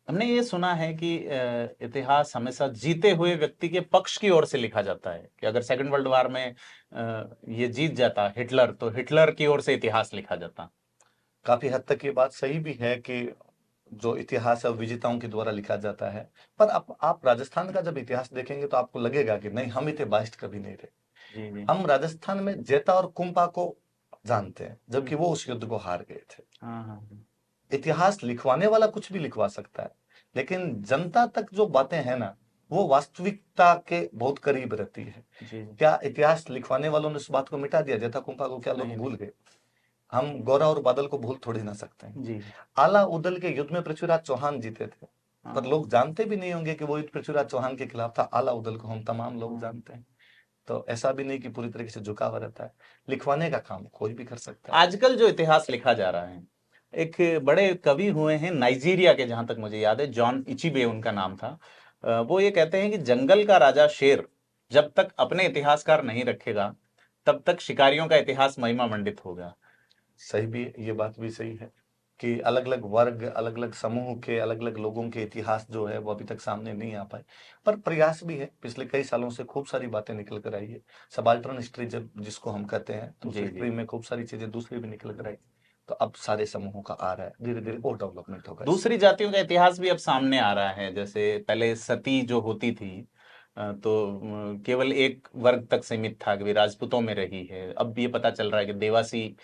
हमने ये सुना है कि इतिहास हमेशा जीते हुए व्यक्ति के पक्ष की ओर से लिखा जाता है, कि अगर सेकंड वर्ल्ड वॉर में ये जीत जाता हिटलर, तो हिटलर की ओर से इतिहास लिखा जाता। काफी हद तक ये बात सही भी है कि जो इतिहास है वो विजेताओं के द्वारा लिखा जाता है। पर आप राजस्थान का जब इतिहास देखेंगे तो आपको लगेगा कि नहीं, हम इतिहास कभी नहीं रहे। जी जी। हम राजस्थान में जेता और कुंपा को जानते हैं, जबकि वो उस युद्ध को हार गए थे। हाँ हाँ हाँ। इतिहास लिखवाने वाला कुछ भी लिखवा सकता है, लेकिन जनता तक जो बातें हैं ना, वो वास्तविकता के बहुत करीब रहती है। जी जी। क्या इतिहास लिखवाने वालों ने उस बात को मिटा दिया? जेठा कुंपा को क्या लोग नहीं भूल नहीं। गए? हम गौरा और बादल को भूल थोड़ी ना सकते हैं। जी। आला उदल के युद्ध में पृथ्वीराज चौहान जीते थे, पर हाँ लोग जानते भी नहीं होंगे कि वो युद्ध पृथ्वीराज चौहान के खिलाफ था। आला उदल को हम तमाम लोग हाँ। जानते हैं। तो ऐसा भी नहीं कि पूरी तरीके से झुका हुआ रहता है। लिखवाने का काम कोई भी कर सकता है। आजकल जो इतिहास लिखा जा रहा है, एक बड़े कवि हुए हैं नाइजीरिया के, जहां तक मुझे याद है, जॉन इचिबे उनका नाम था। वो ये कहते हैं कि जंगल का राजा शेर जब तक अपने इतिहासकार नहीं रखेगा, तब तक शिकारियों का इतिहास महिमा मंडित होगा। सही भी, ये बात भी सही है कि अलग अलग वर्ग, अलग अलग समूह के अलग अलग लोगों के इतिहास जो है वो अभी तक सामने नहीं आ पाए। पर प्रयास भी है, पिछले कई सालों से खूब सारी बातें निकल कर आई है। सबाल्टर्न हिस्ट्री जब जिसको हम कहते हैं, तो उस जी जी। हिस्ट्री में खूब सारी चीजें दूसरी भी निकल कर आई। तो अब सारे समूहों का आ रहा है, धीरे धीरे और डेवलपमेंट होगा इसमें। दूसरी जातियों का इतिहास भी अब सामने आ रहा है, जैसे पहले सती जो होती थी, तो केवल एक वर्ग तक सीमित था कि भी राजपूतों में रही है। अब ये पता चल रहा है कि देवासी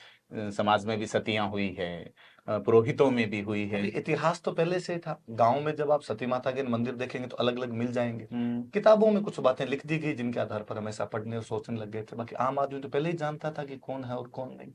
समाज में भी सतियां हुई है, पुरोहितों में भी हुई है। अरे इतिहास तो पहले से ही था। गांव में जब आप सती माता के मंदिर देखेंगे तो अलग अलग मिल जाएंगे। हम्म। किताबों में कुछ बातें लिख दी गई जिनके आधार पर हम ऐसा पढ़ने और सोचने लग गए थे। बाकी आम आदमी तो पहले ही जानता था कि कौन है और कौन नहीं।